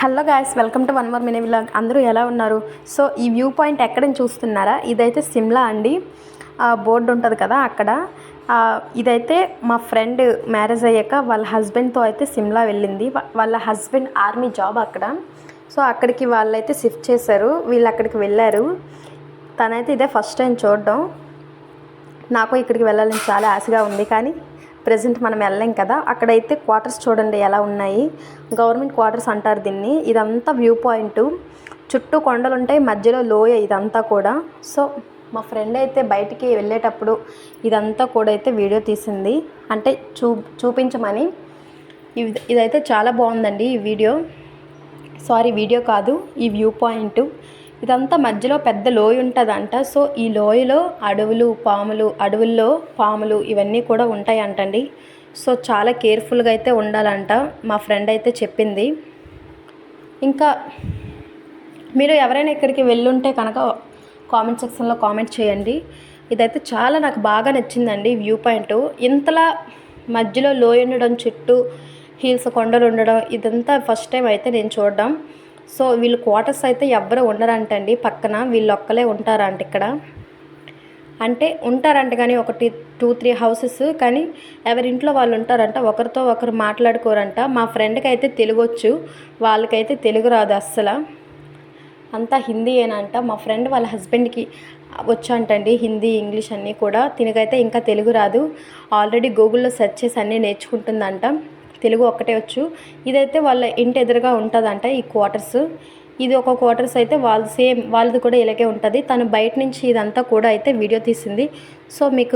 Hello guys, welcome to one more mini vlog. అందరూ ఎలా ఉన్నారు? సో ఈ వ్యూ పాయింట్ ఎక్కడని చూస్తున్నారా? ఇదైతే సిమ్లా అండి. బోర్డు ఉంటుంది కదా అక్కడ. ఇదైతే మా ఫ్రెండ్ మ్యారేజ్ అయ్యాక వాళ్ళ హస్బెండ్తో అయితే సిమ్లా వెళ్ళింది. వాళ్ళ హస్బెండ్ ఆర్మీ జాబ్ అక్కడ. సో అక్కడికి వాళ్ళైతే షిఫ్ట్ చేశారు. వీళ్ళు అక్కడికి వెళ్ళారు. తనైతే ఇదే ఫస్ట్ టైం చూడడం. నాకు ఇక్కడికి వెళ్ళాలని చాలా ఆశగా ఉంది, కానీ ప్రెజెంట్ మనం వెళ్ళలేం కదా. అక్కడైతే క్వార్టర్స్ చూడండి ఎలా ఉన్నాయి. గవర్నమెంట్ క్వార్టర్స్ అంటారు దీన్ని. ఇదంతా వ్యూ పాయింట్, చుట్టూ కొండలు ఉంటాయి, మధ్యలో లోయ ఇదంతా కూడా. సో మా ఫ్రెండ్ అయితే బయటికి వెళ్ళేటప్పుడు ఇదంతా కూడా అయితే వీడియో తీసింది, అంటే చూపించమని. ఇదైతే చాలా బాగుందండి ఈ వీడియో కాదు, ఈ వ్యూ పాయింట్. ఇదంతా మధ్యలో పెద్ద లోయ ఉంటుందంట. సో ఈ లోయలో అడవుల్లో పాములు ఇవన్నీ కూడా ఉంటాయంటండి. సో చాలా కేర్ఫుల్గా అయితే ఉండాలంట, మా ఫ్రెండ్ అయితే చెప్పింది. ఇంకా మీరు ఎవరైనా ఇక్కడికి వెళ్ళుంటే కనుక కామెంట్ సెక్షన్లో కామెంట్ చేయండి. ఇదైతే చాలా నాకు బాగా నచ్చిందండి వ్యూ పాయింట్. ఇంతలా మధ్యలో లోయ ఉండడం, చుట్టూ హిల్స్ కొండలు ఉండడం, ఇదంతా ఫస్ట్ టైం అయితే నేను చూడడం. సో వీళ్ళు క్వార్టర్స్ అయితే ఎవ్వరూ ఉండరంటండి, పక్కన వీళ్ళు ఒక్కలే ఉంటారంట ఇక్కడ. అంటే ఉంటారంట కానీ ఒకటి 2-3 హౌసెస్, కానీ ఎవరింట్లో వాళ్ళు ఉంటారంట, ఒకరితో ఒకరు మాట్లాడుకోరంట. మా ఫ్రెండ్కి అయితే తెలుగు వచ్చు, వాళ్ళకైతే తెలుగు రాదు అస్సలు, అంతా హిందీ ఏనంట. మా ఫ్రెండ్ వాళ్ళ హస్బెండ్కి వచ్చంటండి హిందీ, ఇంగ్లీష్ అన్నీ కూడా. తినకైతే ఇంకా తెలుగు రాదు. ఆల్రెడీ గూగుల్లో సెర్చ్ చేసి అన్నీ నేర్చుకుంటుందంట. తెలుగు ఒక్కటే వచ్చు. ఇదైతే వాళ్ళ ఇంటి ఎదురుగా ఉంటుందంట ఈ క్వార్టర్స్. ఇది ఒక క్వార్టర్స్ అయితే వాళ్ళది కూడా ఇలాగే ఉంటుంది. తను బయట నుంచి ఇదంతా కూడా అయితే వీడియో తీసింది. సో మీకు